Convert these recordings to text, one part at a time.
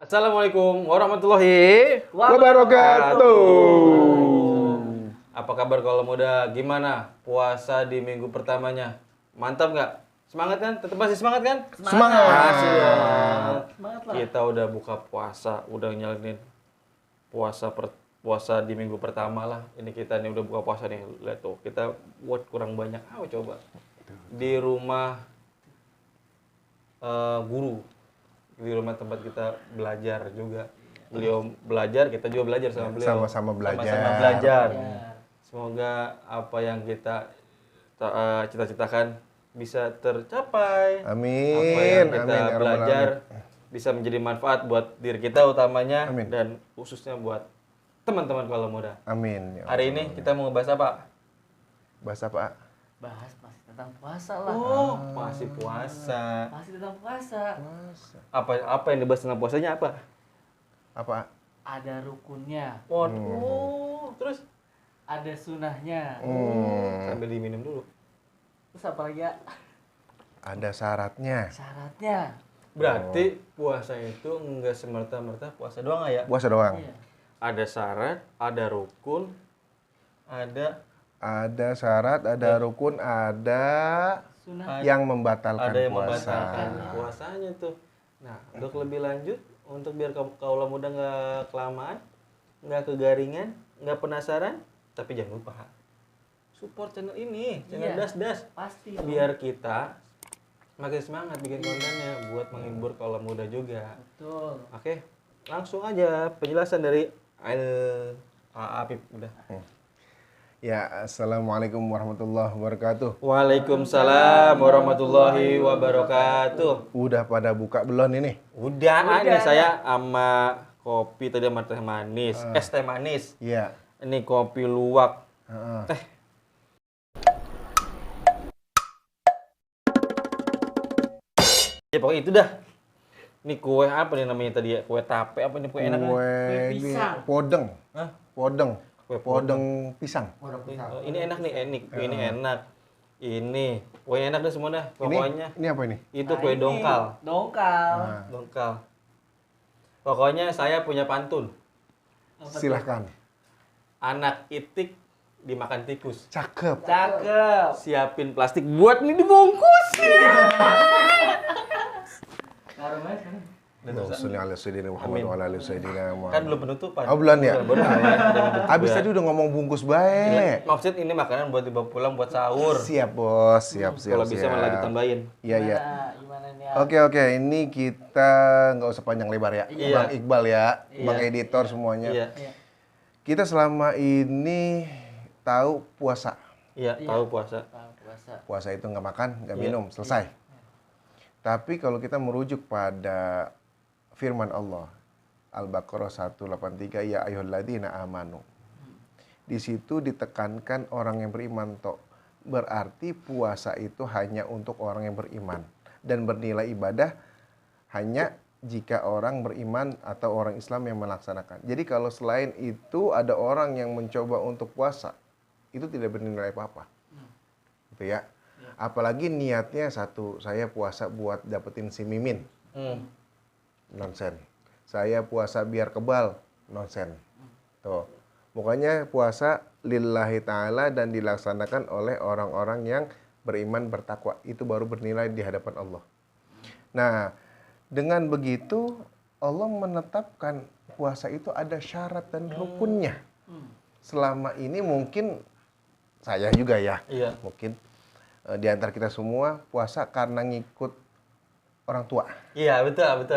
Assalamualaikum warahmatullahi Wabarakatuh. Apa kabar kalau muda? Gimana puasa di minggu pertamanya? Mantap nggak? Semangat kan? Tetap masih semangat kan? Semangat. Masih dong. Semangat lah. Kita udah buka puasa, udah nyalain puasa di minggu pertama lah. Ini kita nih udah buka puasa nih. Lihat tuh, kita buat kurang banyak. Coba. Di rumah guru. Di rumah tempat kita belajar juga. Beliau belajar, kita juga belajar sama beliau. Sama-sama belajar. Sama-sama belajar. Ya. Semoga apa yang kita cita-citakan bisa tercapai. Amin. Apa yang kita Amin, ya Rabbal belajar Alamin. bisa menjadi manfaat buat diri kita utamanya. Amin. Dan khususnya buat teman-teman kalau muda. Amin. Ya Hari ini kita mau ngebahas apa? bahasa apa? Bahas masih tentang puasa lah. Oh, masih puasa. Masih tentang puasa. Apa yang dibahas tentang puasanya apa? Apa? Ada rukunnya, Waduh, terus ada sunahnya. sambil diminum dulu. Terus apa lagi ya? Ada syaratnya. Syaratnya. Berarti puasa itu enggak semerta-merta puasa doang ya? Puasa doang. Iya. Ada syarat, ada rukun, Ada syarat, ada rukun, ada Sunah. yang membatalkan ada yang puasa. membatalkan puasanya tuh. Nah, untuk lebih lanjut, untuk biar kaula muda nggak kelamaan, nggak kegaringan, nggak penasaran, tapi jangan lupa support channel ini, channel Iya. Das. Pasti dong. Biar kita makin semangat bikin kontennya buat menghibur kaula muda juga. Betul. Oke, langsung aja penjelasan dari Apip udah. Ya, assalamualaikum warahmatullahi wabarakatuh. Waalaikumsalam warahmatullahi wabarakatuh. Udah pada buka belum ini? Udah. Ini saya sama kopi tadi sama teh manis, es teh manis. Iya. Ini kopi luwak. Heeh. Teh. Ya pokoknya itu dah. Ini kue apa nih namanya tadi ya? Kue tape apa nih kue enak? Kue ini pisang. podeng. Hah? Podeng. Kue Podeng pisang. Ini enak nih, ini enak. Ini kue enak deh semua dah. Pokoknya Ini apa ini? itu Nah, kue ini dongkal. Dongkal. Nah, Dongkal. Pokoknya saya punya pantun. Apa tuh? silahkan. Anak itik dimakan tikus. Cakep. Cakep. Siapin plastik buat nih dibungkus. Karomnya sekarang. Sholli ala sayyidina Muhammad wa ala ali sayyidina Muhammad. Kan belum penutupan. Oh, belum ya? Baru mulai. Abis tadi udah ngomong bungkus baik. Maksud ini makanan buat dibawa pulang buat sahur. Siap, Bos. Siap. Kalau bisa malah lagi tambahin. Iya, iya. Gimana nih ya? Oke. Ini kita nggak usah panjang lebar ya. Iya. Bang Iqbal ya. Iya. Bang editor semuanya. Iya. Iya. Kita selama ini tahu puasa. Iya, tahu puasa. Tentang puasa. Puasa itu nggak makan, nggak Iya. minum. Selesai. Tapi kalau kita merujuk pada firman Allah, Al-Baqarah 183, ya ayyuhalladzina amanu. Di situ ditekankan orang yang beriman toh. Berarti puasa itu hanya untuk orang yang beriman dan bernilai ibadah hanya jika orang beriman atau orang Islam yang melaksanakan. Jadi kalau selain itu ada orang yang mencoba untuk puasa, itu tidak bernilai apa-apa. Gitu ya. Apalagi niatnya satu, saya puasa buat dapetin si mimin. Nonsen. Saya puasa biar kebal. Nonsen. Tuh. Pokoknya puasa lillahi ta'ala dan dilaksanakan oleh orang-orang yang beriman bertakwa. Itu baru bernilai di hadapan Allah. Nah, dengan begitu Allah menetapkan puasa itu ada syarat dan rukunnya. Selama ini mungkin saya juga ya. Iya. Mungkin di antara kita semua puasa karena ngikut orang tua. Iya, betul.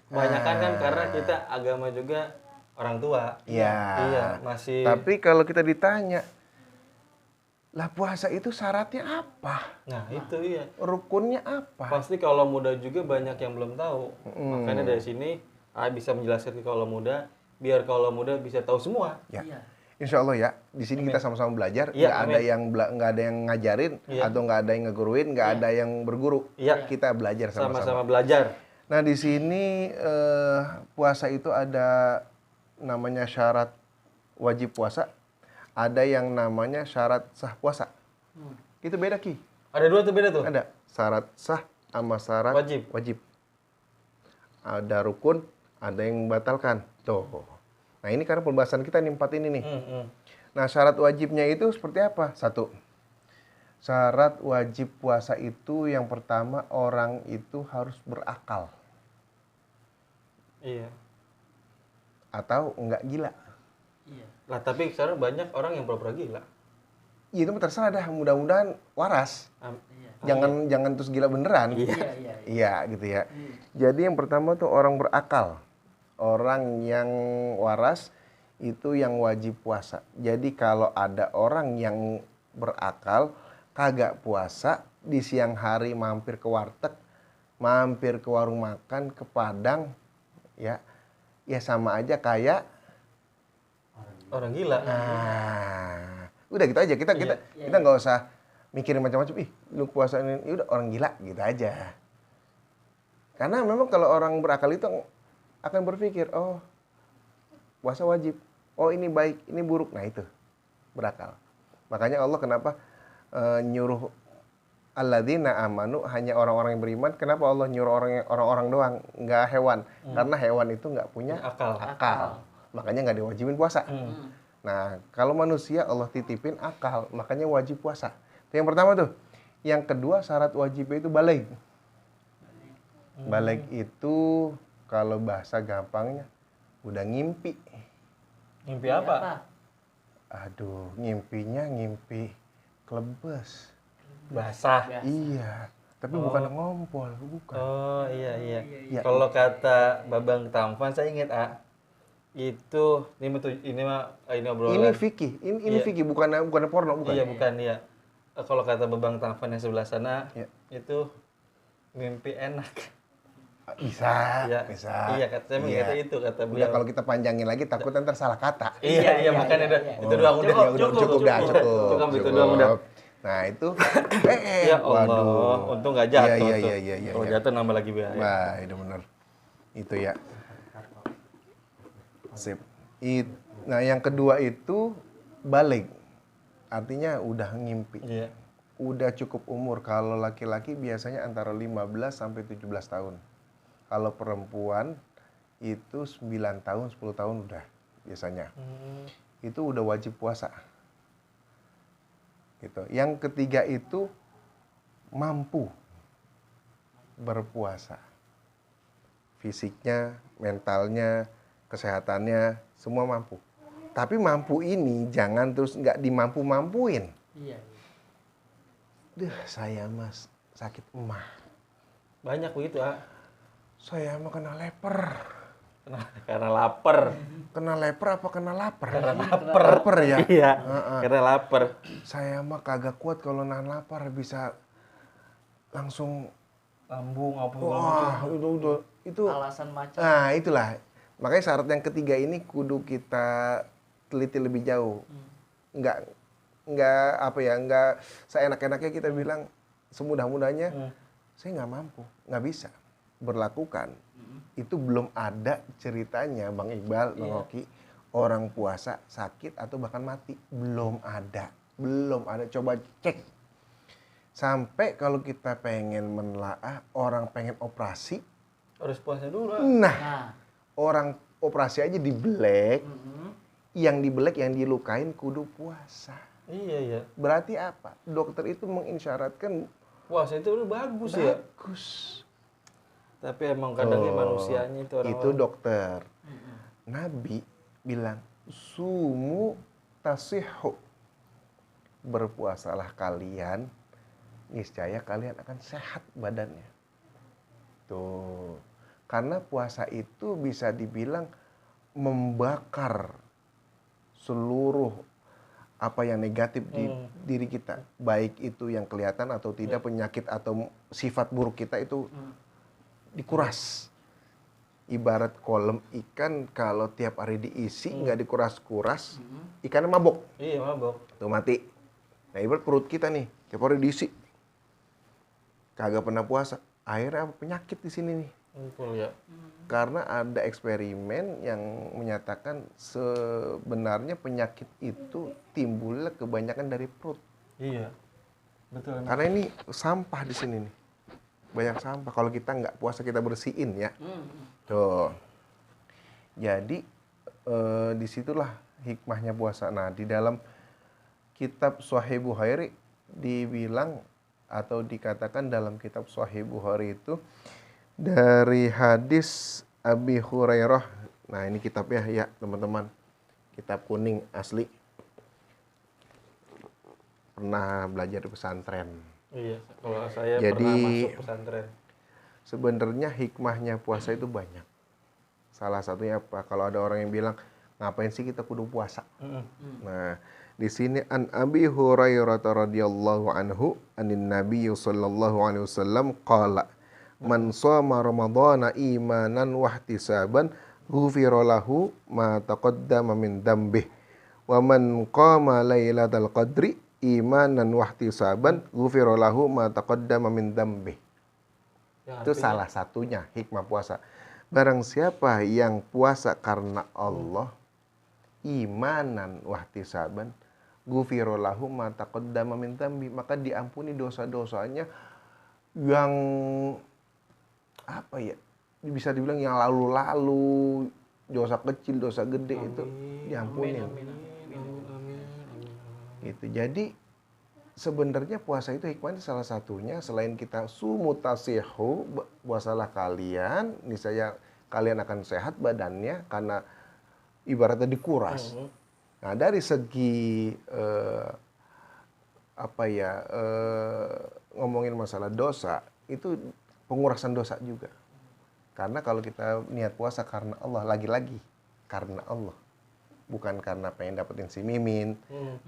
Kebanyakan kan karena kita agama juga orang tua. Iya. Iya, masih. Tapi kalau kita ditanya, lah puasa itu syaratnya apa? Nah, itu iya. Rukunnya apa? Pasti kalau muda juga banyak yang belum tahu. Makanya dari sini bisa menjelaskan ke kalau muda biar kalau muda bisa tahu semua. Ya. Iya. Insya Allah ya, di sini kita sama-sama belajar. Iya, Nggak ada yang ngajarin Iya. atau nggak ada yang ngeguruin, nggak ada yang berguru. Iya. Kita belajar sama-sama. Sama-sama belajar. Nah di sini puasa itu ada namanya syarat wajib puasa, ada yang namanya syarat sah puasa. Itu beda Ki. Ada dua tuh beda tuh. Ada syarat sah sama syarat Wajib. wajib. Ada rukun, ada yang membatalkan. Tuh. Nah ini karena pembahasan kita nih 4 ini nih. Nah syarat wajibnya itu seperti apa? 1. Syarat wajib puasa itu yang pertama orang itu harus berakal. Iya. Atau enggak gila. Iya. Lah tapi sekarang banyak orang yang pura-pura gila. Ya, itu mah terserah dah, mudah-mudahan waras. Iya. Jangan terus gila beneran. Iya, iya, iya. Iya gitu ya. Jadi yang pertama tuh orang berakal. Orang yang waras itu yang wajib puasa. Jadi kalau ada orang yang berakal kagak puasa, di siang hari mampir ke warteg, mampir ke warung makan, ke Padang, ya sama aja kayak orang gila. nah, udah gitu aja. Kita nggak usah mikirin macam-macam. Ih, lu puasa ini, udah orang gila gitu aja. Karena memang kalau orang berakal itu akan berpikir, oh puasa wajib, oh ini baik, ini buruk. Nah itu berakal. Makanya Allah kenapa nyuruh alladzina amanu, hanya orang-orang yang beriman. Kenapa Allah nyuruh orang-orang doang, nggak hewan? Karena hewan itu nggak punya akal. Makanya nggak diwajibin puasa. Nah kalau manusia Allah titipin akal, makanya wajib puasa. Itu yang pertama tuh. Yang kedua syarat wajibnya itu baligh. Baligh itu kalau bahasa gampangnya udah ngimpi. Ngimpi apa? Aduh, ngimpinya ngimpi klebes. Basah. Iya, tapi bukan ngompol, bukan. Oh iya. Ya. Kalau kata Babang Tampan saya ingat itu ini obrolan. Ini fikih, ini fikih, bukan porno, bukan. Iya bukan ya. Kalau kata Babang Tampan yang sebelah sana itu mimpi enak. Bisa. Iya kata itu kata Udah beliau. kalau kita panjangin lagi takut ntar salah kata. Iya makanya itu doang udah. Cukup. Cukup itu doang udah. Nah itu, Ya Allah, waduh. untung nggak jatuh tuh. Iya. Kalau jatuh nambah lagi biaya. Wah, itu bener. Itu ya. Sip. Nah yang kedua itu baligh. Artinya udah ngimpi. Iya. Udah cukup umur. Kalau laki-laki biasanya antara 15 sampai 17 tahun. Kalau perempuan itu 9 tahun, 10 tahun udah biasanya. Itu udah wajib puasa. Gitu. Yang ketiga itu mampu berpuasa. Fisiknya, mentalnya, kesehatannya, semua mampu. Tapi mampu ini jangan terus nggak dimampu-mampuin. Iya. Saya mas sakit emah. Banyak begitu Saya mah kena leper. Karena lapar. Kena leper apa kena lapar? Karena lapar. Lapar ya? Iya. Karena lapar. Saya mah kagak kuat kalau nahan lapar, bisa langsung Lambung apa wah itu Alasan macam. nah itulah makanya syarat yang ketiga ini kudu kita teliti lebih jauh. Nggak seenak-enaknya kita bilang semudah-mudahnya saya nggak mampu, nggak bisa berlakukan. Itu belum ada ceritanya Bang Iqbal, Bang Oki, orang puasa sakit atau bahkan mati, belum ada. Coba cek. Sampai kalau kita pengen menelaah, orang pengen operasi, harus puasa dulu. Nah, orang operasi aja dibelek, yang dibelek, yang dilukain kudu puasa. Iya. Berarti apa? Dokter itu mengisyaratkan puasa itu udah bagus ya. Tapi emang kadangnya manusianya itu orang. Itu dokter. Nabi bilang, sumu tasihhu. Berpuasalah kalian, niscaya kalian akan sehat badannya. Tuh. Karena puasa itu bisa dibilang membakar seluruh apa yang negatif di diri kita. Baik itu yang kelihatan atau tidak, penyakit atau sifat buruk kita itu dikuras. Ibarat kolam ikan kalau tiap hari diisi nggak dikuras-kuras, ikannya mabok. Iya, mabok. Tuh mati. Nah ibarat perut kita nih, tiap hari diisi. Kagak pernah puasa. Akhirnya apa? Penyakit di sini nih. Ngumpul ya. Karena ada eksperimen yang menyatakan sebenarnya penyakit itu timbulnya kebanyakan dari perut. Iya. Betul. Karena ini sampah di sini nih. Banyak sampah. Kalau kita nggak puasa kita bersihin ya. Tuh. Jadi disitulah hikmahnya puasa. Nah, di dalam kitab Sahih Bukhari dibilang atau dikatakan dalam kitab Sahih Bukhari itu dari hadis Abi Hurairah. Nah, ini kitabnya ya teman-teman, kitab kuning asli. Pernah belajar di pesantren. Iya, kalau saya Jadi, pernah masuk pesantren. Sebenarnya hikmahnya puasa itu banyak. Salah satunya apa? Kalau ada orang yang bilang, ngapain sih kita kudu puasa? Nah, di sini an Abi Hurairah radhiyallahu anhu anin Nabi sallallahu alaihi wasallam qala man shoma ramadhana imanan wa ihtisaban ghufira lahu ma taqaddama min dambih wa man qama lailatal qadri imanan wa ihtisaban ghufira lahu ma taqaddama min dambih. Itu salah satunya hikmah puasa. Barang siapa yang puasa karena Allah, imanan wahtisaban, ghufira lahu ma taqaddama min dhanbi, maka diampuni dosa-dosanya yang apa ya? Bisa dibilang yang lalu-lalu, dosa kecil, dosa gede itu diampuni. Gitu. Jadi sebenarnya puasa itu hikmahnya salah satunya selain kita sumutasihu, puasalah kalian, niscaya kalian akan sehat badannya karena ibaratnya dikuras. Nah, dari segi ngomongin masalah dosa, itu pengurasan dosa juga. Karena kalau kita niat puasa karena Allah, lagi-lagi karena Allah. Bukan karena pengen dapetin si mimin,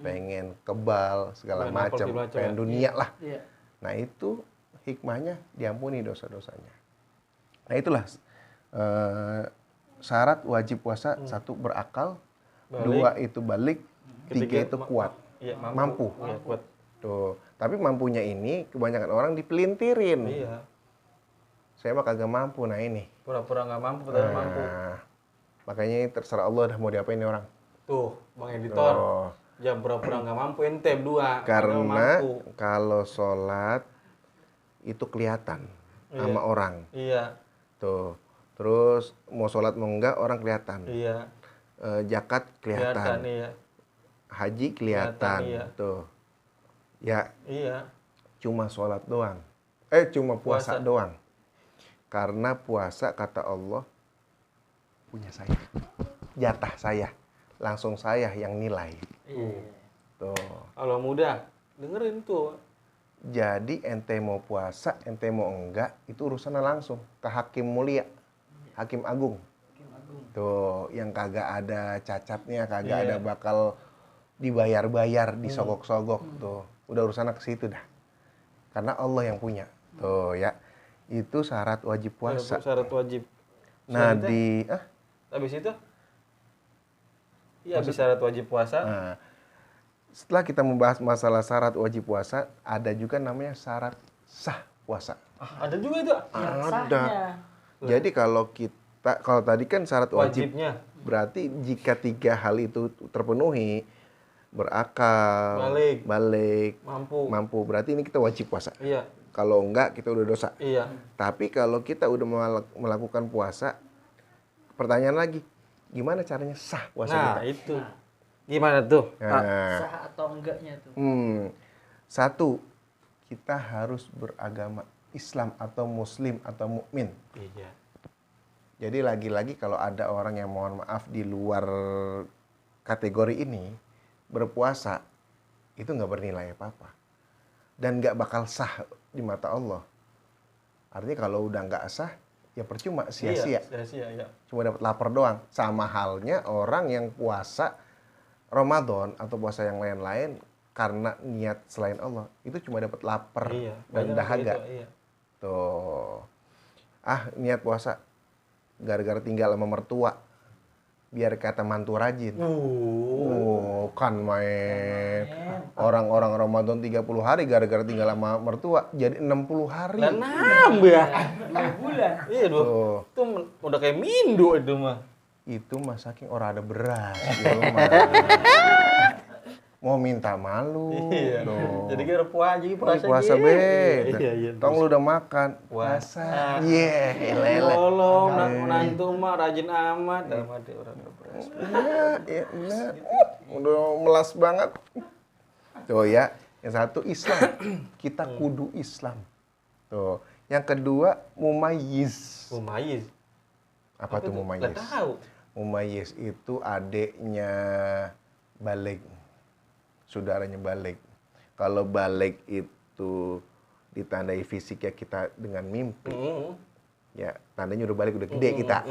pengen kebal, segala macam, pengen dunia lah. Iya. Nah, itu hikmahnya diampuni dosa-dosanya. Nah, itulah syarat wajib puasa. Satu, berakal. Dua, itu balik. Tiga, itu kuat. Iya, mampu. Iya, kuat. Tuh. Tapi mampunya ini kebanyakan orang dipelintirin. Iya. Saya mah kagak mampu. Nah, ini. Pura-pura nggak mampu, padahal mampu. Makanya terserah Allah dah mau diapain nih orang. Tuh, Bang Editor. Oh. Jam pura-pura nggak mampu, ente dua. Karena mampu. kalau sholat itu kelihatan sama orang. Iya. Tuh. Terus mau sholat mau enggak orang kelihatan. Iya. Zakat kelihatan. Iya. Haji kelihatan. Iya. Tuh. Ya, Iya. cuma sholat doang. Cuma puasa doang. Karena puasa kata Allah punya saya. Jatah saya. Langsung saya yang nilai. Iya. Tuh. Kalau muda, dengerin tuh. Jadi ente mau puasa, ente mau enggak, itu urusannya langsung ke hakim mulia, hakim agung. Tuh, yang kagak ada cacatnya, kagak ada bakal dibayar-bayar, disogok-sogok. Tuh, udah urusannya ke situ dah. Karena Allah yang punya. Tuh ya, itu syarat wajib puasa. Syarat wajib. Nah, Habis itu? Iya, habis syarat wajib puasa. Nah, setelah kita membahas masalah syarat wajib puasa, ada juga namanya syarat sah puasa. Ada juga itu? Ada. Jadi kalau tadi kan syarat wajib, Wajibnya. berarti jika 3 hal itu terpenuhi, berakal, balik, mampu, berarti ini kita wajib puasa. Iya. Kalau enggak, kita udah dosa. Iya. Tapi kalau kita udah melakukan puasa, pertanyaan lagi, gimana caranya sah puasa kita? Nah, itu. Gimana tuh? Nah, Sah atau enggaknya tuh? Satu, kita harus beragama Islam atau Muslim atau mukmin. Iya. Jadi lagi-lagi kalau ada orang yang mohon maaf di luar kategori ini berpuasa, itu nggak bernilai apa-apa dan nggak bakal sah di mata Allah. Artinya kalau udah nggak sah, ya percuma, sia-sia. Sia-sia, ya. Cuma dapat lapar doang. Sama halnya orang yang puasa Ramadan atau puasa yang lain-lain karena niat selain Allah, itu cuma dapat lapar dan dahaga. Iya. Tuh. Niat puasa gara-gara tinggal sama mertua biar kata mantu rajin. Kan main. Orang-orang Ramadan 30 hari gara-gara tinggal sama mertua jadi 60 hari. Dan nambah. 2 bulan. Iya, itu udah kayak Mindo itu mah. Itu mah saking orang ada beras. Ya, mau minta malu. Iya. Tuh. Jadi kira puasa Ini puasa puasa gitu. be. Iya. Tong lu udah makan. Puasa. Iya, lele. Tolong menantu mah rajin amat dalam hati orang beras. Iya, benar. Udah melas banget. Tuh ya, yang satu Islam. Kita kudu Islam. Tuh. Yang kedua mumayyiz. Mumayyiz. Apa tuh Nggak mumayyiz? tahu. Mumayyiz itu adiknya balik. Saudaranya balik. Kalau balik itu ditandai fisik ya kita dengan mimpi. Ya, tandanya udah balik, udah gede kita.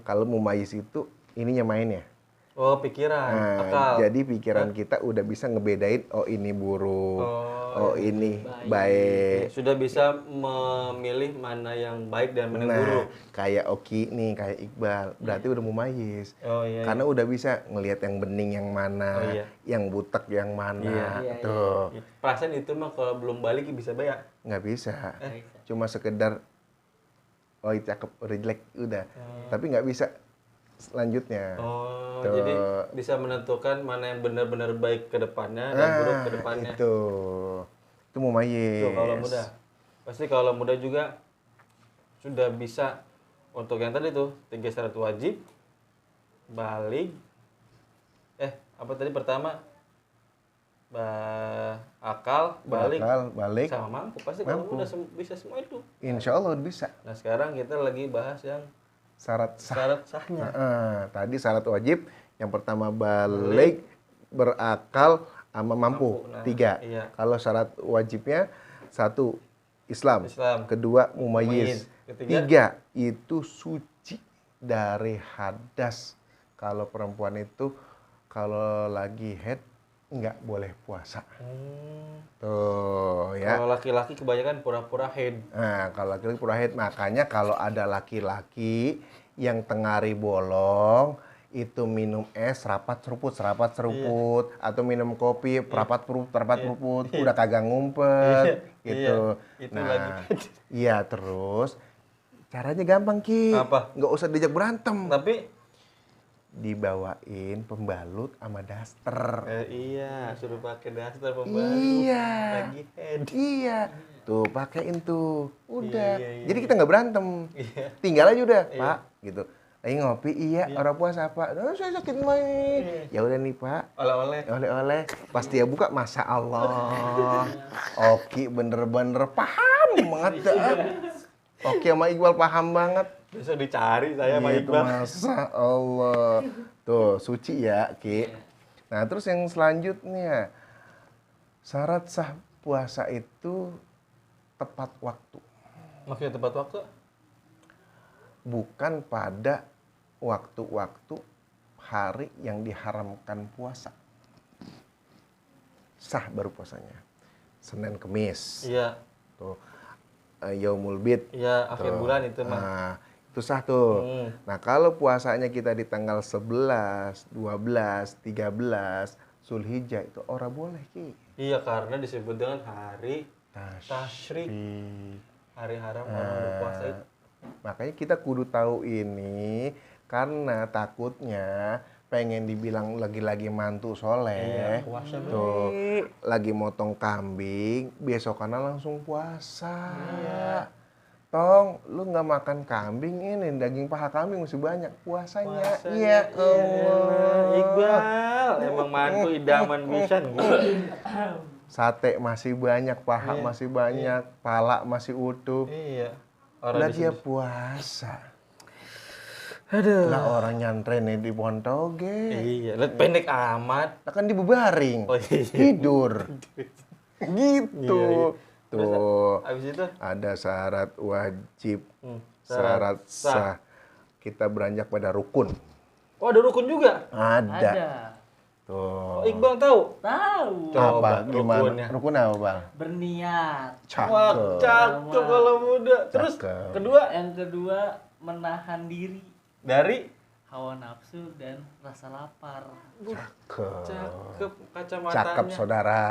Kalau mumayyiz itu ininya mainnya. Oh, pikiran, Nah, akal. jadi pikiran kita udah bisa ngebedain, oh ini buruk, oh ini baik. Sudah bisa memilih mana yang baik dan mana yang buruk. Kayak Oki nih, kayak Iqbal, berarti udah mumayyiz. Oh iya. Karena udah bisa ngelihat yang bening yang mana, Oh, iya. yang butek yang mana. Iya, Tuh, Perasaan itu mah kalau belum balik bisa bayar. nggak bisa. Cuma sekedar, oh itu cakep, udah jelek, udah. Tapi nggak bisa selanjutnya. Oh, Tuh. jadi bisa menentukan mana yang benar-benar baik ke depannya dan buruk ke depannya. Itu mumayyiz. Tuh, kalau muda. Pasti kalau muda juga sudah bisa untuk yang tadi tuh 3 syarat wajib, balik, apa tadi pertama? Akal, balik, sama mampu. Pasti kalau muda bisa semua itu. Insya Allah bisa. Nah sekarang kita lagi bahas yang Syarat sah. syarat sahnya. Tadi syarat wajib, yang pertama balik, berakal, sama mampu. Nah, 3. iya. Kalau syarat wajibnya 1 Islam. Islam. 2 mumayyiz. Ketiga? 3 itu suci dari hadas. Kalau perempuan itu kalau lagi haid nggak boleh puasa. Tuh ya. Kalau laki-laki kebanyakan pura-pura haid. Nah, kalau laki-laki pura haid, makanya kalau ada laki-laki yang tengari bolong, itu minum es rapat seruput, atau minum kopi rapat seruput, udah kagak ngumpet, gitu. Itu Nah, lagi. iya terus caranya gampang Ki, Apa? nggak usah diajak berantem, Tapi dibawain pembalut sama daster. iya, suruh pakai daster pembalut. Iya. Lagi head. Iya. Tuh, pakein tuh. Udah. Iya. Jadi kita nggak berantem. Iya. Tinggal aja udah, Pak, gitu. Lagi ngopi, iya, orang puasa Pak. Oh, saya sakit main. Ya udah nih, Pak. Oleh-oleh. Oleh-oleh. Pas dia buka, Masya Allah. Oki bener-bener paham banget dah. Oki sama Iqbal paham banget. Besok dicari saya sama Gitu, Iqbal. Masya Allah. Tuh, suci ya, Ki. Nah, terus yang selanjutnya, syarat sah puasa itu tepat waktu. Maksudnya tepat waktu? Bukan pada waktu-waktu hari yang diharamkan puasa. Sah baru puasanya. Senin, Kemis. Iya. Tuh. Yaumul Bid. Iya, akhir Tuh. bulan itu mah. Nah, itu sah tuh. Nah, kalau puasanya kita di tanggal 11, 12, 13 Zulhijjah itu ora boleh, Ki. Iya, karena disebut dengan hari Tasyrik. Hari haram orang berpuasa itu. Makanya kita kudu tahu ini karena takutnya pengen dibilang lagi-lagi mantu soleh. Iya, puasa tuh lagi motong kambing, besokannya langsung puasa. Iya. Tong, lu nggak makan kambing ini, daging paha kambing masih banyak puasanya. Iya, Allah. Iqbal, emang mantu idaman bisa nih. Sate masih banyak, paha masih banyak, pala masih utuh. Iya. Lah dia puasa. Aduh. Lah orang nyantren di Pontoge. Iya, lihat pendek amat. Lah kan dibubaring. Oh, iya. Tidur. Gitu. Iya. Tuh. Habis itu Ada syarat wajib, syarat syarat sah. Kita beranjak pada rukun. oh, ada rukun juga. Ada. Tuh. Oh, Iqbal tahu? Tahu. Coba Apa? Gimana? rukunnya. Rukun apa, Bang? Berniat. Wah, Cakep. cakep kalau muda. Terus Cakep. kedua Yang kedua menahan diri, dari hawa nafsu dan rasa lapar. Cakep. cakep kacamatanya. Cakep, saudara.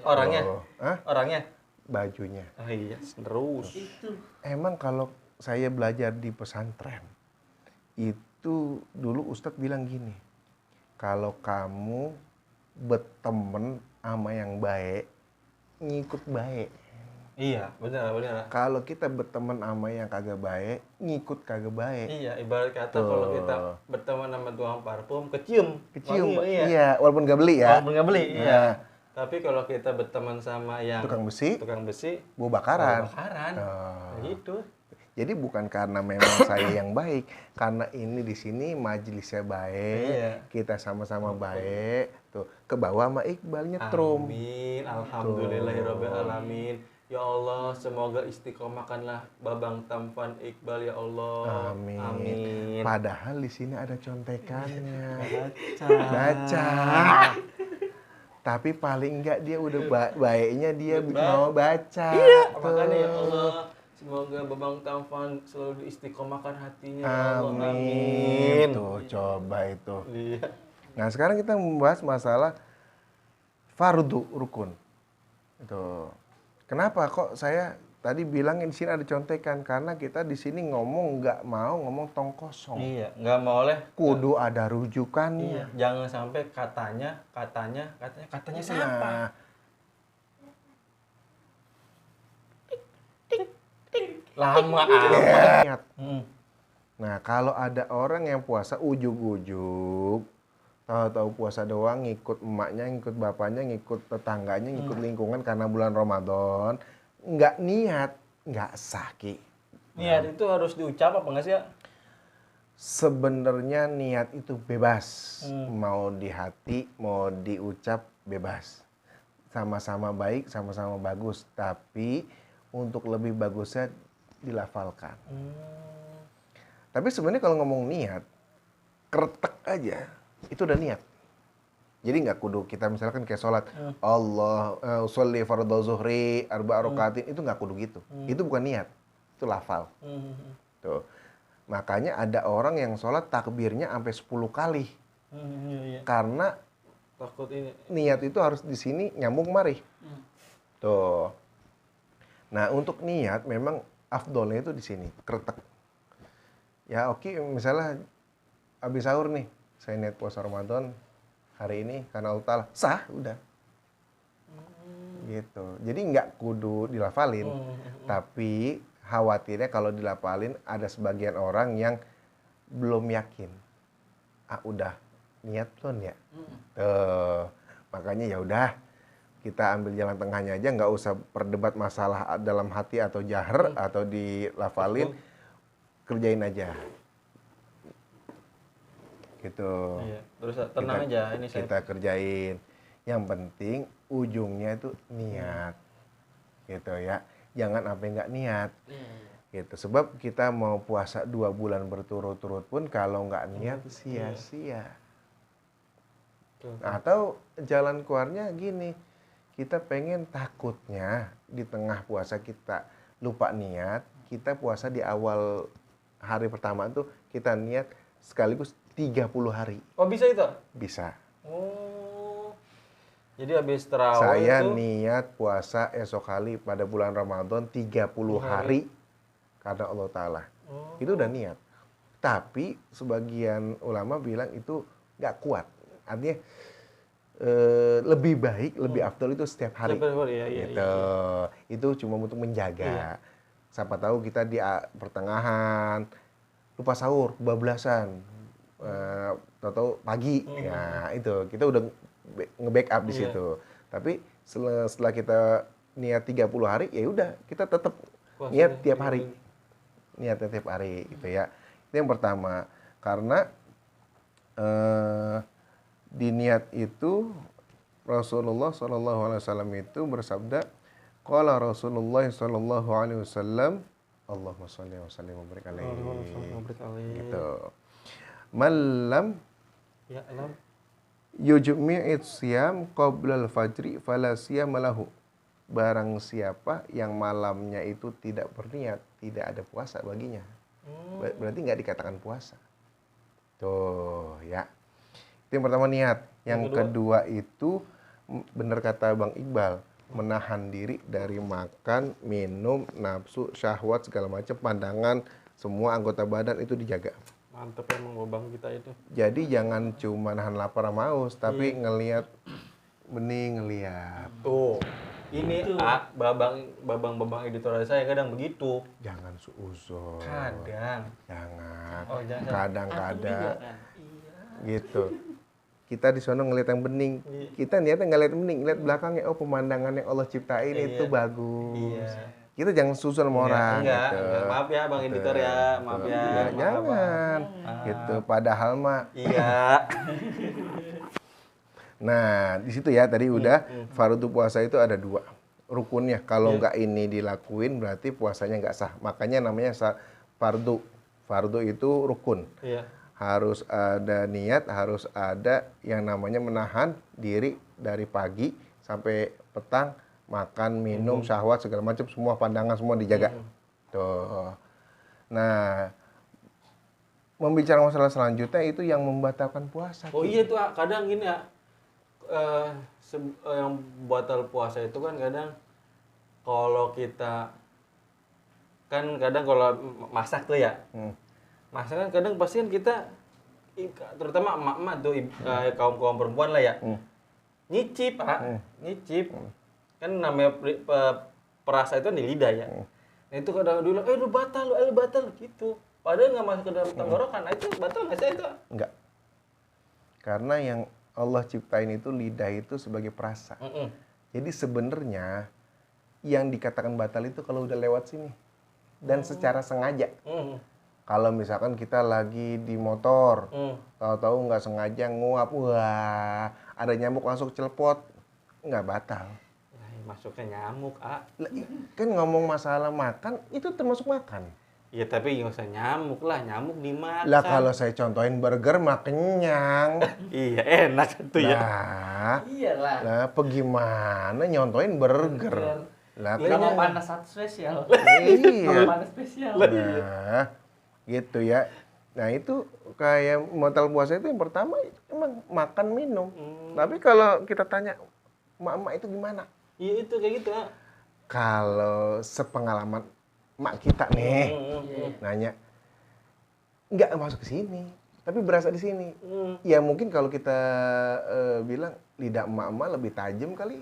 Orangnya? Tuh. Hah? Orangnya? Bajunya. Oh iya, terus. Itu Emang kalau saya belajar di pesantren, itu dulu Ustadz bilang gini, kalau kamu berteman sama yang baik, ngikut baik. Iya, benar. Kalau kita berteman sama yang kagak baik, ngikut kagak baik. Iya, ibarat kata Tuh. kalau kita berteman sama tukang parfum, kecium. Kecium, Wangi, iya, walaupun gak beli ya. Walaupun nggak beli, Nah. iya. Tapi kalau kita berteman sama yang Tukang besi, bau bakaran. bakaran. Oh. Gitu. Jadi bukan karena memang saya yang baik, karena ini di sini majelisnya baik, Iya. kita sama-sama baik. Tuh, ke bawah sama Iqbal nyetrum. Amin. Alhamdulillahirrabbilalamin. Ya Allah, semoga istiqomahkanlah Babang Tampan Iqbal ya Allah. Amin. Amin. Padahal di sini ada contekannya. Baca. Baca. Tapi paling enggak dia udah baiknya dia mau baca. Iya, Tuh. makanya ya Allah, semoga Babang Tampan selalu diistiqomahkan hatinya ya Allah. Amin. Tuh, coba itu. Iya. Nah, sekarang kita membahas masalah fardu rukun. Itu. Kenapa kok saya tadi bilang di sini ada contekan? Karena kita di sini ngomong nggak mau ngomong tong kosong. Iya, nggak mau oleh. Kudu ada rujukannya. Iya, jangan sampai katanya siapa? Nah, Lama niat. Hmm. Nah, kalau ada orang yang puasa ujug-ujug, tahu-tahu puasa doang, ngikut emaknya, ngikut bapaknya, ngikut tetangganya, ngikut lingkungan karena bulan Ramadan, nggak niat, nggak sah, Ki. Niat itu harus diucap apa nggak sih ya? Sebenarnya niat itu bebas, mau di hati, mau diucap bebas. Sama-sama baik, sama-sama bagus, tapi untuk lebih bagusnya dilafalkan. Tapi sebenarnya kalau ngomong niat, kretek aja, itu udah niat. Jadi nggak kudu kita misalkan kayak sholat, Allah, sholli fardhu zuhri, arba'a rakaatin, itu nggak kudu gitu. Itu bukan niat, itu lafal. Tuh. Makanya ada orang yang sholat takbirnya sampai 10 kali. Iya. Karena Takut ini. niat itu harus di sini nyambung mari. Tuh. Nah, untuk niat memang afdolnya itu di sini, kretek. Ya oke, misalnya habis sahur nih, saya niat puasa Ramadan hari ini karena Allah Ta'ala, sah, udah. Gitu. Jadi nggak kudu dilafalin, tapi khawatirnya kalau dilafalin ada sebagian orang yang belum yakin. Udah niat belum ya? Tuh. Makanya ya udah, kita ambil jalan tengahnya aja, nggak usah perdebat masalah dalam hati atau jahar atau dilafalin, kerjain aja. Gitu. Iya. Terus tenang aja ini saya. Kita kerjain. Yang penting ujungnya itu niat. Gitu ya. Jangan sampai nggak niat. Gitu. Sebab kita mau puasa 2 bulan berturut-turut pun kalau nggak niat sia-sia. Atau jalan keluarnya gini, kita pengen takutnya di tengah puasa kita lupa niat, kita puasa di awal hari pertama tuh kita niat sekaligus 30 hari. Oh bisa itu? Bisa. Oh. Jadi habis terawih Saya itu niat puasa esok hari pada bulan Ramadan 30 hari karena Allah Ta'ala. Itu udah niat. Tapi sebagian ulama bilang itu nggak kuat. Artinya lebih baik, lebih afdal itu setiap hari. Iya. Gitu. Itu cuma untuk menjaga. Siapa tahu kita di pertengahan lupa sahur, bablasan, tahu pagi, ya itu kita udah nge-backup di situ. Tapi setelah kita niat 30 hari, ya udah kita tetap niat tiap hari, niatnya tiap hari, gitu ya. Itu yang pertama. Karena di niat itu Rasulullah SAW itu bersabda, qala Rasulullah SAW, Allahumma sholli wa sallim wa barik alaihi. Gitu. Malam Ya alam. yujmi'it siyam qoblal fajri fala siyama lahu. Barang siapa yang malamnya itu tidak berniat, tidak ada puasa baginya. Berarti nggak dikatakan puasa. Tuh, ya. Itu yang pertama niat. Yang kedua itu benar kata Bang Iqbal, menahan diri dari makan, minum, nafsu, syahwat, segala macam, pandangan, semua anggota badan itu dijaga. Mantep emang Babang kita itu. Jadi jangan cuma nahan lapar sama haus, tapi ngelihat bening ngeliat. Tuh. Ini Itu. babang editor saya kadang begitu. Jangan suuzon. Kadang. Jangan. Oh, jangan. Antum juga Kadang-kadang kan? gitu. Kita di sana ngeliat yang bening. Iya. Kita niatnya nggak lihat bening, lihat belakangnya. Oh, pemandangan yang Allah ciptain Iya. itu bagus. Iya. Kita jangan susun sama orang. Enggak, gitu. enggak. Maaf ya Bang Editor ya. Maaf ya. Ya, maaf, jangan. maaf. Gitu. Padahal mah. Iya. Nah, di situ ya tadi udah fardu puasa itu ada 2 rukunnya. Kalau Iya. nggak ini dilakuin berarti puasanya nggak sah. Makanya namanya fardu. Fardu itu rukun. Iya. Harus ada niat, harus ada yang namanya menahan diri dari pagi sampai petang, makan, minum, syahwat segala macam, semua pandangan semua dijaga. Tuh. Nah, membicarakan masalah selanjutnya itu yang membatalkan puasa. Oh Ki. iya tuh kadang gini ya. Yang batal puasa itu kan kadang kalau kita kan kadang kalau masak tuh ya. Masak kan kadang pasti kan kita terutama emak-emak tuh kaum-kaum perempuan lah ya. Nyicip, nyicip. Kan namanya perasa itu di lidah ya. Nah itu kadang dulu lu batal gitu. Padahal nggak masuk ke dalam tenggorokan. Nah, itu batal nggak sih itu? Enggak. Karena yang Allah ciptain itu lidah itu sebagai perasa. Jadi sebenarnya yang dikatakan batal itu kalau udah lewat sini dan secara sengaja. Kalau misalkan kita lagi di motor, tahu-tahu nggak sengaja nguap, wah ada nyamuk masuk celepot, nggak batal. Nah, masuknya nyamuk, Lah, kan ngomong masalah makan itu termasuk makan. Iya tapi nggak usah nyamuk lah, nyamuk dimakan. Lah kalau saya contohin burger mah kenyang. Iya enak tuh ya. Lah, Iyalah. lah gimana nyontoin burger? Lah Kalau kenyang. panas satu spesial. Iya. Kalau panas spesial. Nah, gitu ya. Nah itu kayak batal puasa itu yang pertama emang makan minum. Tapi kalau kita tanya emak-emak itu gimana? Iya itu kayak gitu. Kalau sepengalaman mak kita nih nanya, nggak masuk ke sini, tapi berasa di sini. Ya mungkin kalau kita bilang lidah emak-emak lebih tajam kali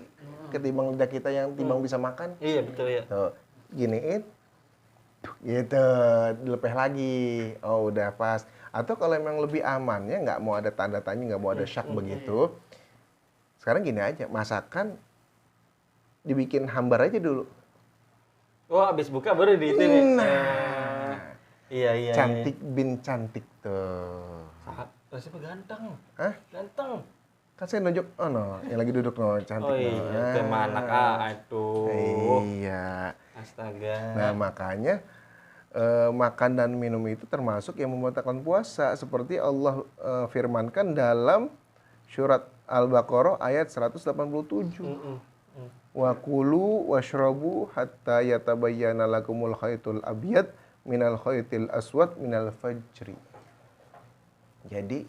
ketimbang lidah kita yang timbang bisa makan. Iya betul ya. Tuh, giniin, gitu, dilepeh lagi. Oh udah pas. Atau kalau emang lebih amannya nggak mau ada tanda tanya, nggak mau ada syak begitu. Sekarang gini aja, masakan dibikin hambar aja dulu. Wah abis buka baru di itu nih. Nah, Iya. cantik bin cantik tuh. Rasanya ganteng. Hah? Ganteng. Kan saya nunjuk, oh no, yang lagi duduk no, cantik Oh no. iya, itu anak itu. Iya. Astaga. Nah makanya makan dan minum itu termasuk yang membatalkan puasa. Seperti Allah firmankan dalam surat Al-Baqarah ayat 187. Wa kulu washrabu hatta yatabayyana lakumul khaytul abyad minal khaytil aswad minal fajri. Jadi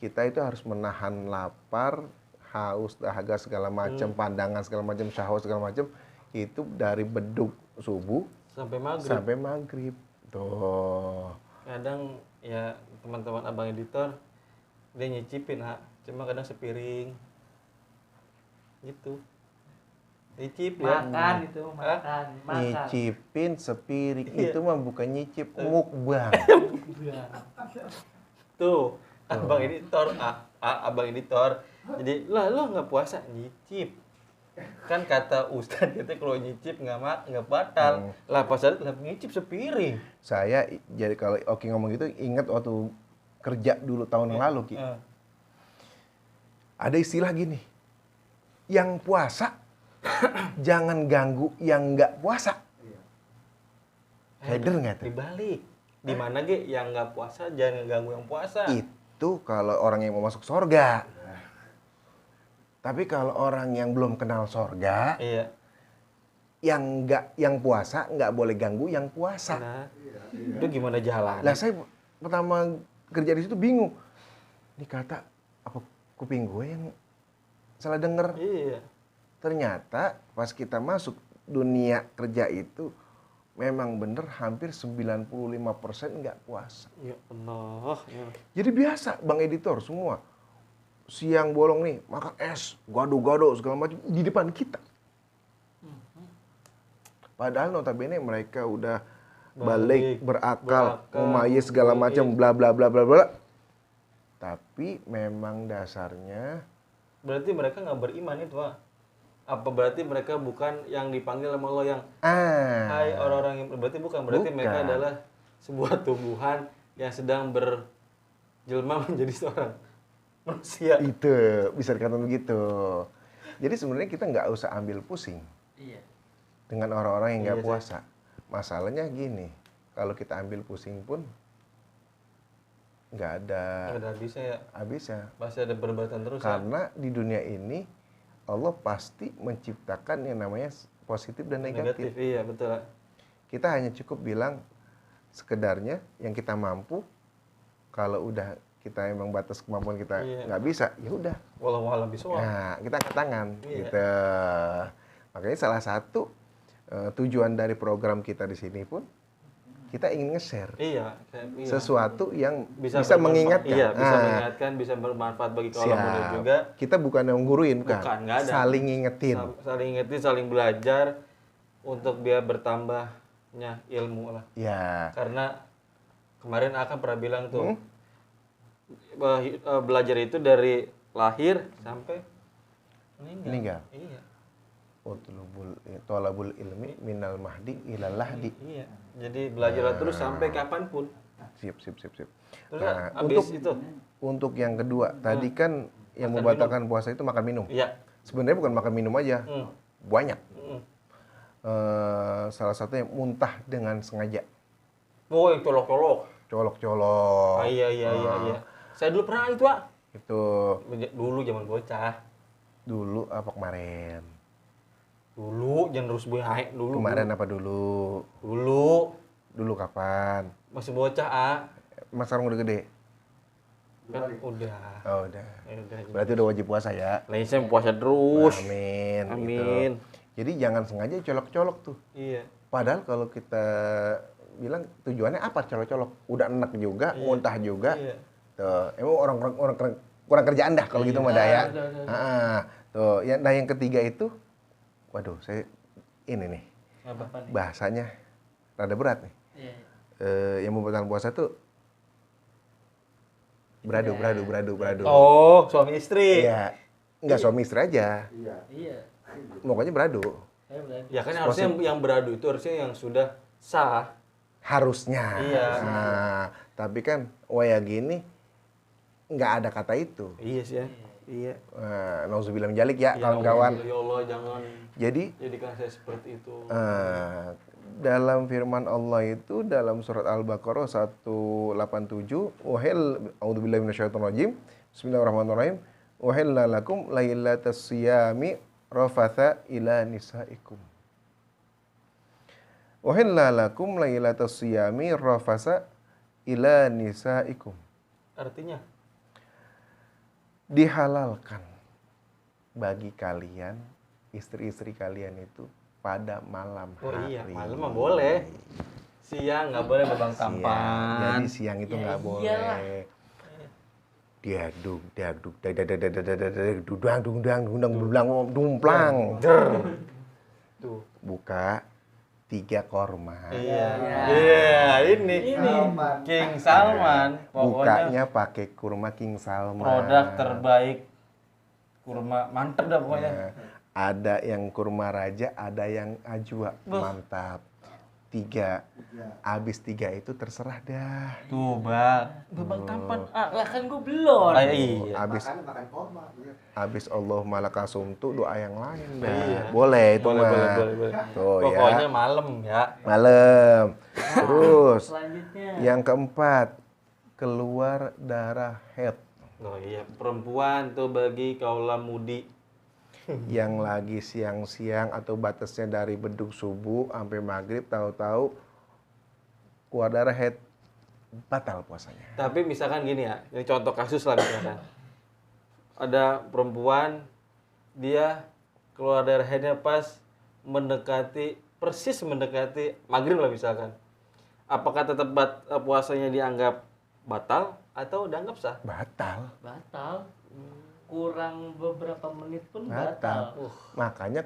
kita itu harus menahan lapar, haus, dahaga segala macam, pandangan segala macam, syahwat segala macam itu dari beduk subuh sampai maghrib. Tuh. Kadang ya teman-teman abang editor dia nyicipin cuma kadang sepiring gitu. Nyicip ya. Makan itu, makan. Nyicipin sepiring itu mah bukan nyicip, mukbang. Tuh, abang editor, abang editor. Jadi, lo nggak puasa nyicip. Kan kata Ustadz itu kalau nyicip nggak batal. Lah puasa tetap nyicip sepiring. Saya jadi kalau Oki ngomong gitu ingat waktu kerja dulu tahun yang lalu Ki. Ada istilah gini. Yang puasa jangan ganggu yang nggak puasa. Header nggak tuh? Dibalik. Di mana ge yang nggak puasa jangan ganggu yang puasa. Itu kalau orang yang mau masuk surga. Tapi kalau orang yang belum kenal surga, Iya. yang puasa nggak boleh ganggu yang puasa. Nah, itu gimana jalan? Lah saya pertama kerja di situ bingung. Ini kata apa kuping gue yang salah denger? Iya. Ternyata pas kita masuk dunia kerja itu memang bener hampir 95% nggak puasa. Ya Allah. Ya. Jadi biasa Bang Editor semua siang bolong nih, makan es, gado-gado segala macam di depan kita. Padahal notabene mereka udah balik, berakal, mumayyiz segala macam, bla bla bla bla bla. Tapi memang dasarnya Berarti mereka nggak beriman itu, Pak. Apa berarti mereka bukan yang dipanggil sama Allah yang hai orang-orang yang berarti bukan. Berarti mereka Bukan. adalah sebuah tumbuhan yang sedang berjelma menjadi seorang manusia. itu bisa dikatakan begitu. Jadi sebenarnya kita nggak usah ambil pusing Iya. dengan orang-orang yang nggak Iya, puasa. Masalahnya gini, kalau kita ambil pusing pun nggak ada Nggak ada habisnya ya. habisnya. Pasti ada perdebatan terus ya. Karena di dunia ini Allah pasti menciptakan yang namanya positif dan negatif. Negatif, iya betul. Kita hanya cukup bilang sekedarnya yang kita mampu. Kalau udah kita emang batas kemampuan kita Iya. nggak bisa, ya udah. Walau alam bisawab. Nah, kita angkat tangan, Iya. gitu. Makanya salah satu tujuan dari program kita di sini pun kita ingin nge-share Iya, iya. sesuatu yang bisa bermanfaat. mengingatkan. Iya, bisa Ah, mengingatkan, bisa bermanfaat bagi kaum muda siap. juga. Kita bukan yang ngguruin, Bukan, nggak ada. saling ngingetin. Saling ingetin, saling belajar untuk biar bertambahnya ilmu lah. Ya, Karena kemarin akan pernah bilang tuh belajar itu dari lahir sampai meninggal. Iya. Tolabul ilmi minal mahdi ilal lahdi. Iya. Jadi belajar terus sampai kapanpun. Sip. Terus Nah, habis itu. Untuk yang kedua, tadi kan yang Makan membatalkan puasa itu makan minum. Iya. Sebenarnya bukan makan minum aja, Hmm. banyak. Hmm. Salah satunya muntah dengan sengaja, Oh, yang colok-colok. colok-colok. Ah, iya. Saya dulu pernah itu, Pak. Itu Dulu zaman bocah. dulu apa kemarin? Dulu jangan terus baik dulu. Kemarin apa dulu? Dulu Dulu kapan? masih bocah, ah. Mas sekarang udah gede? Kan udah. Oh, udah. Ya udah. Berarti udah wajib puasa ya? Lain saya puasa terus. Amin. Amin. Gitu. Jadi jangan sengaja colok-colok tuh. Iya. Padahal kalau kita bilang tujuannya apa colok-colok? Udah enak juga, muntah juga. Iya. Tuh, emang orang kurang kerjaan dah kalau gitu mah dah ya. betul. Tuh, yang ketiga itu, waduh, saya ini nih Apa? Apa nih? bahasanya rada berat nih. Iya. Yang membatalkan puasa tuh beradu. Oh, suami istri. Iya, nggak suami istri aja, Iya. pokoknya beradu. Saya berani. Ya kan harusnya yang beradu itu harusnya yang sudah sah. Harusnya. Iya. Nah, tapi kan waya gini nggak ada kata itu. Iya sih ya. Iya. Nauzubillah min dzalik ya kawan-kawan. Ya Allah, jangan Jadi jadikan saya seperti itu. dalam firman Allah itu dalam surat Al-Baqarah 187, a'udzubillahi minasyaitonir rajim. Bismillahirrahmanirrahim. Uhilla lakum lailatas siyami rafatha ila nisaikum. Uhilla lakum lailatas siyami rafatha ila nisaikum. Artinya Dihalalkan bagi kalian, istri-istri kalian itu pada malam oh hari. iya, malam mah boleh. Siang nggak boleh bebang Siang. tampan. Jadi siang itu Ya nggak iyalah. boleh. Diagdug, dumplang. Tuh. Buka 3 korma. Iya. Iya, ini. King Salman. Bukanya Pokoknya pakai kurma King Salman. produk terbaik. Kurma mantep dah pokoknya. Nah, ada yang kurma raja, ada yang ajwa. Mantap. 3. Abis 3 itu terserah dah. Tuh, Bang. Bebang tampan. Ah, Lah kan gue belum. iya. Abis Allahumma lakasumtu doa yang lain dah. Iya. Boleh itu Boleh, mah. boleh. Tuh Pokoknya ya. malam ya. Malam. Terus Selanjutnya. yang keempat, keluar darah haid. Oh iya, perempuan tuh bagi kaula mudi. Yang lagi siang-siang atau batasnya dari beduk subuh sampai maghrib, tahu-tahu keluar darah haid, batal puasanya. Tapi misalkan gini ya, ini contoh kasus lah misalkan. Ada perempuan, dia keluar darah haidnya pas persis mendekati maghrib lah misalkan. Apakah tetap puasanya dianggap batal atau dianggap sah? Batal. Batal. kurang beberapa menit pun batal. batal. Makanya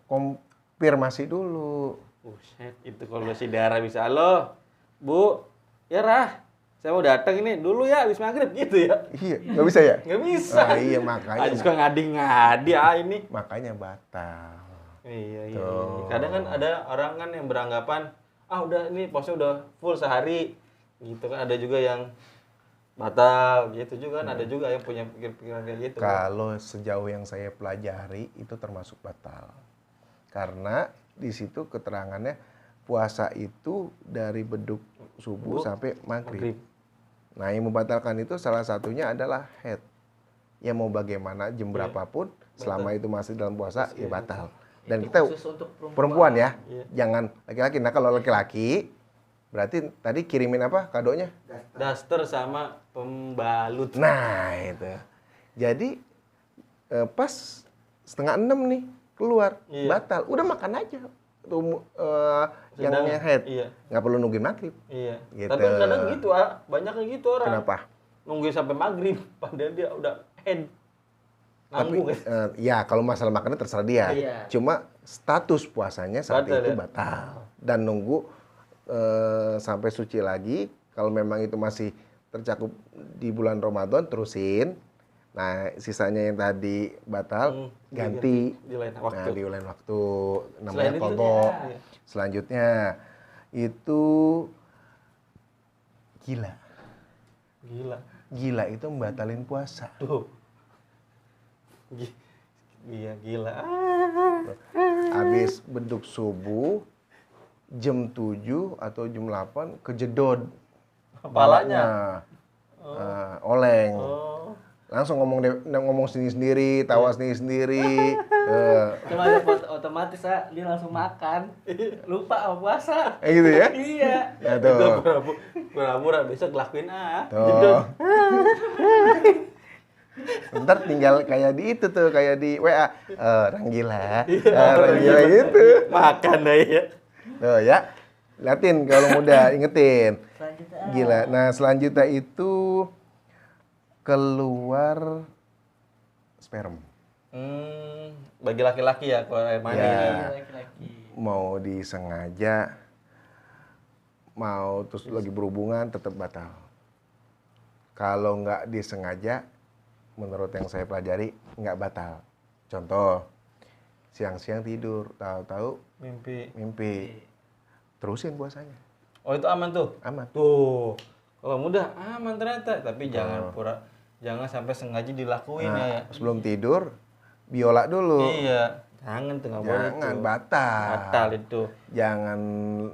konfirmasi dulu. Buset, itu kalau si Dara bisa, halo, Bu, ya Rah, saya mau datang ini dulu ya, habis maghrib gitu ya. Iya, nggak bisa ya? Nggak bisa. Iya, makanya. Aja suka ngadi-ngadi ini. Makanya batal. Iya. Tuh. Kadang kan ada orang kan yang beranggapan, udah ini posnya udah full sehari. Gitu kan, ada juga yang batal gitu juga kan, ada juga yang punya pikiran kayak gitu. Kalau sejauh yang saya pelajari itu termasuk batal. Karena di situ keterangannya puasa itu dari beduk subuh sampai maghrib. Nah, yang membatalkan itu salah satunya adalah haid. Ya mau bagaimana jam berapapun selama itu masih dalam puasa ya batal. Dan Itu kita khusus untuk perempuan ya, Iya. jangan laki-laki. Nah, kalau laki-laki berarti tadi kirimin apa kadonya? Daster sama pembalut. Nah, itu. Jadi pas 5:30 nih keluar Iya. batal, udah makan aja tuh yang Sedang- head, iya. nggak perlu nungguin maghrib. Iya. Gitu. Tapi kadang gitu, banyak yang gitu orang. Kenapa? Nungguin sampai maghrib, padahal dia udah head. Tapi Nanggung kan? ya kalau masalah makannya terserah dia. Iya. Cuma status puasanya saat Batal, itu ya? batal dan nunggu sampai suci lagi. Kalau memang itu masih tercakup di bulan Ramadan terusin. Nah, sisanya yang tadi batal ganti di lain waktu. Nah, di lain waktu namanya Selain itu, qadha. iya. Selanjutnya itu gila. Gila. Gila itu membatalin puasa. Tuh. Iya, gila. Habis beduk subuh jam 7 atau jam 8 kejedot Kepalanya. oleng. Oh. Langsung ngomong sendiri-sendiri, tawa sendiri-sendiri. Cuma ada otomatis dia langsung makan. Lupa sama puasa. Gitu ya? Iya. Nah, Itu tuh. pura-pura besok lakuin Tuh. jedot. Ntar tinggal kayak di itu tuh, kayak di WA. Orang gila. Orang gila gitu. Makan dah ya. Tuh ya. Liatin kalau muda, ingetin. Selanjutnya. Gila. Nah, selanjutnya itu keluar sperm. Bagi laki-laki ya kalau air mani. Iya. Iya, laki-laki. Mau disengaja, mau terus lagi berhubungan tetap batal. Kalau nggak disengaja, menurut yang saya pelajari nggak batal. Contoh, siang-siang tidur, tahu-tahu mimpi, terusin puasanya, Oh, itu aman tuh. aman. Tuh. Kalau mudah aman ternyata, tapi jangan sampai sengaja dilakuin ya. Sebelum tidur, biola dulu. Iya. Jangan tuh, nggak boleh Jangan, tuh. batal. Batal itu. Jangan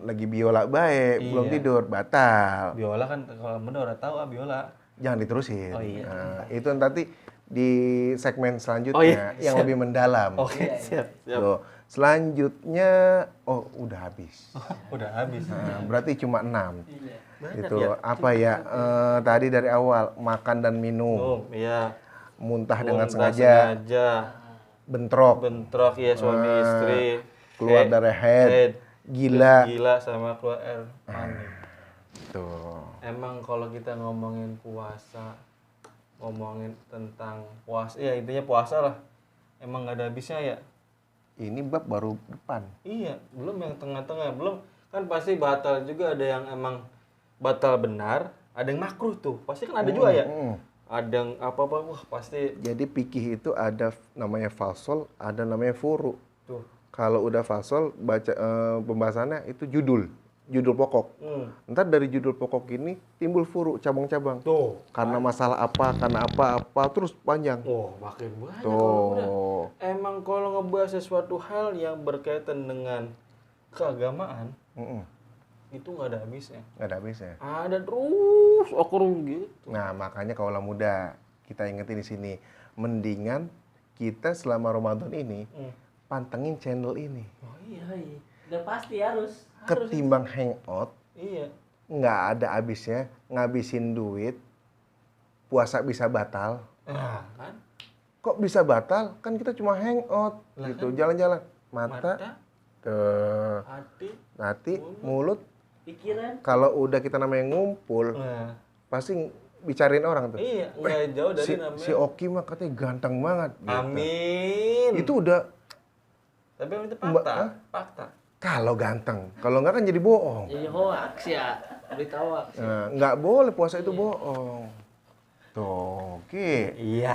lagi biola baik, belum Iya. tidur, batal. Biola kan kalau muda udah tahu biola. Jangan diterusin. Oh, iya. Nah, itu nanti di segmen selanjutnya Oh, iya. yang Siap. lebih mendalam. Oke, siap. Tuh. Selanjutnya, udah habis. Udah habis. Nah, berarti cuma 6. Iya. Banyak Itu ya? apa ya? Tadi dari awal makan dan minum, Iya. muntah dengan Muntah sengaja, bentrok, bentrok ya suami istri, keluar dari head, gila. gila sama keluar air mani. Tuh. Emang kalau kita ngomongin puasa, ngomongin tentang puasa, ya intinya puasa lah. Emang nggak ada habisnya ya. Ini bab baru depan. Iya, belum yang tengah-tengah, belum kan pasti batal juga, ada yang emang batal benar, ada yang makruh tuh, pasti kan ada juga ya. Ada yang apa-apa, wah pasti Jadi fikih itu ada namanya fasol, ada namanya furu. tuh. Kalau udah fasol, baca pembahasannya itu judul pokok. Ntar dari judul pokok ini timbul furu, cabang-cabang. Tuh. Karena masalah apa, karena apa, terus panjang. Oh, makin banyak kalau udah. Tuh. Emang kalau ngebahas sesuatu hal yang berkaitan dengan keagamaan, itu nggak ada habisnya. Nggak ada habisnya. Ada terus okur gitu. Nah, makanya kaulah muda, kita ingetin di sini, mendingan kita selama Ramadan ini pantengin channel ini. Oh iya. Udah pasti harus. Ketimbang hangout, Iya. nggak ada habisnya, ngabisin duit, puasa bisa batal. Nah, kan Kok bisa batal? Kan kita cuma hangout gitu, jalan-jalan. Mata, tuh, hati, mulut. Pikiran. Kalau udah kita namanya ngumpul, nah, pasti bicarain orang tuh. Iya, nggak jauh dari Si namanya. Oki mah katanya ganteng banget. Gitu. Amin. Itu udah Tapi itu Mbak, fakta. hah? Fakta. kalau ganteng. Kalau nggak kan jadi bohong. Jadi hoax ya. Berita hoax. Nah, nggak boleh puasa itu bohong. Tuh, Oki. Iya.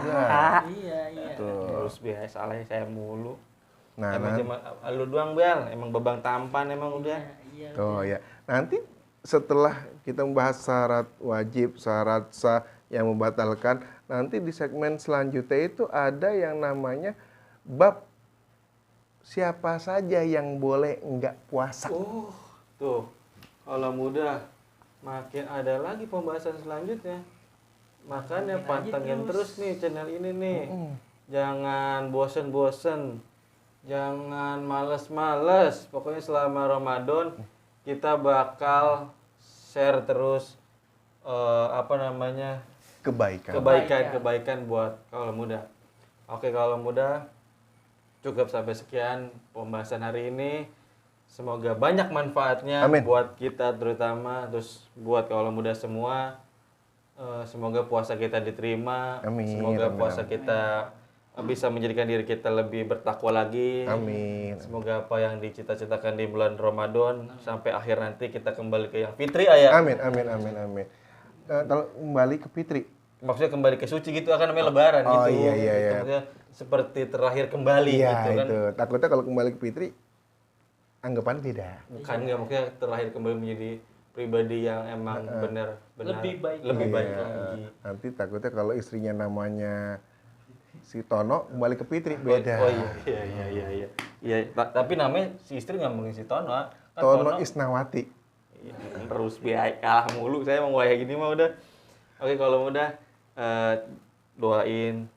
Iya. Tuh. Terus biasa salah saya mulu. Nah, Emang cuma lu doang Bel, emang babang tampan emang udah. Iya. oh ya. Nanti setelah kita membahas syarat wajib, syarat sah yang membatalkan, nanti di segmen selanjutnya itu ada yang namanya bab siapa saja yang boleh enggak puasa. Tuh. Kalau mudah makin ada lagi pembahasan selanjutnya. Makanya Makin aja pantengin terus nih channel ini nih. Jangan bosen-bosen. Jangan males-males. Pokoknya selama Ramadan kita bakal share terus Kebaikan. kebaikan buat kaula muda. Oke, kaula muda, cukup sampai sekian pembahasan hari ini. Semoga banyak manfaatnya Amin. buat kita terutama, terus buat kaula muda semua. Semoga puasa kita diterima. Amin, Semoga amin, puasa kita bisa menjadikan diri kita lebih bertakwa lagi. Amin. Semoga apa yang dicita-citakan di bulan Ramadan sampai akhir nanti kita kembali ke yang fitri ayah. Amin. Kalau kembali ke Fitri, Maksudnya kembali ke suci gitu akan namanya lebaran Oh, gitu. iya. Gitu. Maksudnya seperti terakhir kembali iya gitu kan. itu. Takutnya kalau kembali ke Fitri, anggapan beda. Bukan nggak maksudnya terakhir kembali menjadi pribadi yang emang benar Lebih baik. lebih baik Iya. lagi. Nanti takutnya kalau istrinya namanya si Tono kembali ke Fitri beda. Oh iya. Iya, tapi namanya si istri nggak mungkin si Tono. Kan Tono Isnawati. Iya, terus biaya kalah mulu saya mau kayak gini mah udah. Oke, kalau udah doain,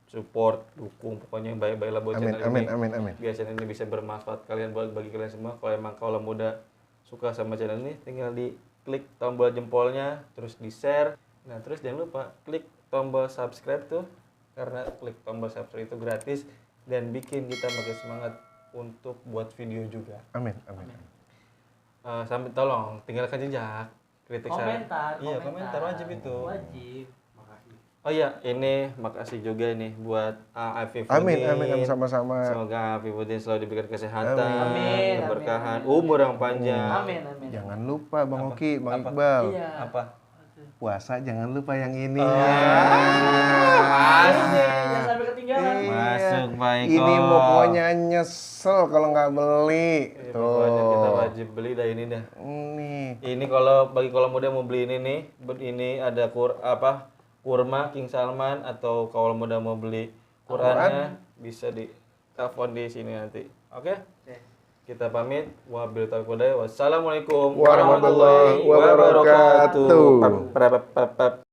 support, dukung, pokoknya yang baik-baik lah buat channel ini. Amin. Biar channel ini bisa bermanfaat kalian bagi kalian semua. Kalau emang kalau muda suka sama channel ini, tinggal di klik tombol jempolnya, terus di share. Nah, terus jangan lupa klik tombol subscribe tuh, karena klik tombol subscribe itu gratis dan bikin kita makin semangat untuk buat video juga. Amin. Sampai tolong tinggalkan jejak, kritik saran. Komentar. Iya, komentar wajib itu. Wajib. Oh iya, ini makasih juga nih buat Afifuddin. Amin. Sama-sama. Semoga Afifuddin selalu diberikan kesehatan, Amin. keberkahan, umur yang panjang. Amin. Jangan lupa Bang Oki, Bang Iqbal. Iya. Apa? Puasa jangan lupa yang ini. Jangan sampai ketinggalan. Iya. Masuk, Pak Iko. Ini pokoknya nyesel kalau nggak beli. Pokoknya kita Tuh. wajib beli dah ini dah. Nih. Ini kalau bagi kalau muda mau beli ini nih, ini ada kurma King Salman, atau kalau muda mau beli Qurannya bisa di telepon di sini nanti. Oke? Kita pamit. Wabillahi taufiq wal hidayah. Wassalamualaikum Warahmatullahi wabarakatuh. Pap.